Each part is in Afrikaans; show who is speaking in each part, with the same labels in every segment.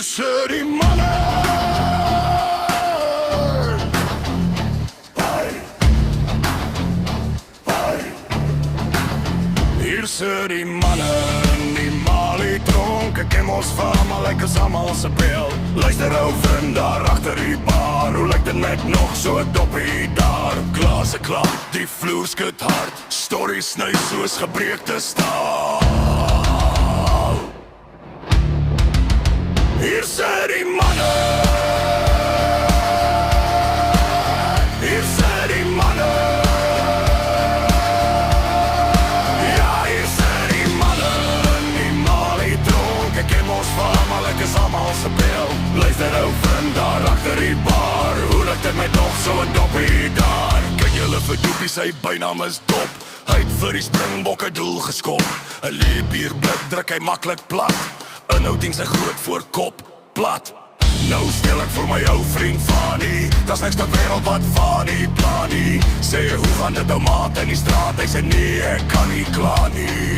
Speaker 1: sit die manne. Hier sit die manne in die Mali tronk. Ek ken ons van, maar lyk as almal se beel. Luister ou vriend daar agter die bar. Hoe lyk dit net nog so doppie daar? Glase klap, die vloer skud hard. Stories sny soos gebreekte staal. Hier sit die manne. Hier sit die manne. Ja, hier sit die manne in die Mali tronk. Ek ken ons van, maar ek is almal se beel. Luister ou vriend daar agter die bar. Hoe lyk dit met nog so 'n doppie daar? Kyk julle vir Doopie, sy bynaam is Dop. Hy het vir die Springbokke doel geskop. 'n Leebierblik druk hy maklik plat. Inhoud dien sy groot voorkop plat. Nou stel ek vir my ou vriend Fanny. Das niks ter wêreld wat Fanny plan nie. Sê hoe gaan dit nou maat in die straat? Hy sê nee, ek kan nie klaar nie.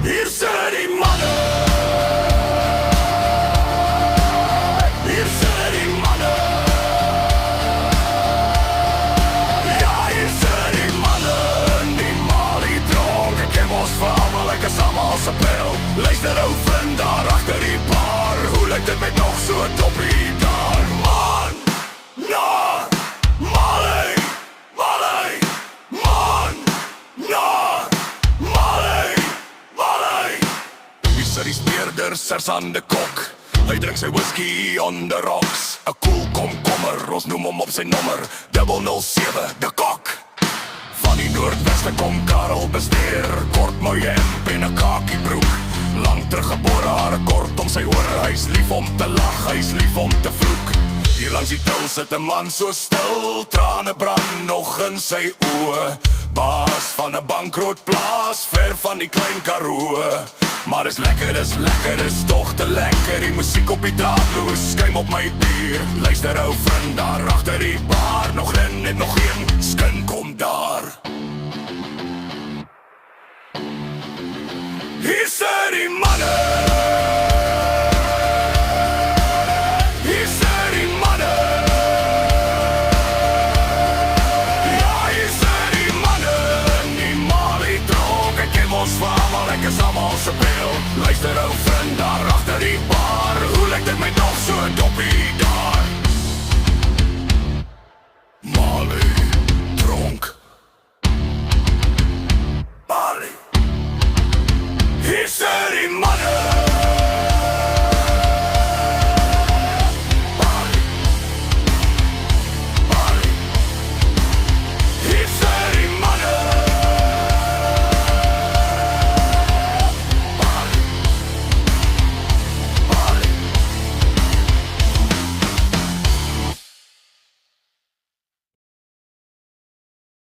Speaker 1: Hier sit die manne. Hier sit die manne. Ja, hier sit die manne in die Mali tronk. Ek ken ons van, maar lyk as almal se bel. Luister ou vriend daar agter die bar. Hoe lyk dit met nog so 'n doppie daar? Man, na, Mali, Mali, man, na, Mali, Mali. Wie sit die speerder, Sersant de Kok? Hy drink sy whisky on the rocks. 'n Koel komkommer, ons noem hom op sy nommer 007, de Kok. Van die Noordweste kom Karel bestuur. Kort mooi hemp en 'n kakiebroek. Lang teruggebore hare kort om sy ore. Hy's lief om te lag, hy's lief om te vloek. Hier langs die til sit 'n man so stil. Trane brand nog in sy oë. Baas van 'n bankroetplaas, ver van die klein Karoo. Maar dis lekker, dis toch te lekker. Die musiek op die draadloos skuim op my bier. Luister ou vriend daar agter die bar. Nog een en nog een, skin kom daar. Hier sit die manne. Hier sit die manne. Ja, hier sit die manne in die Mali tronk. Ek ken ons van, maar ek is almal se bel. Luister ou vriend daar agter die bar. Hoe lyk dit met nog so 'n doppie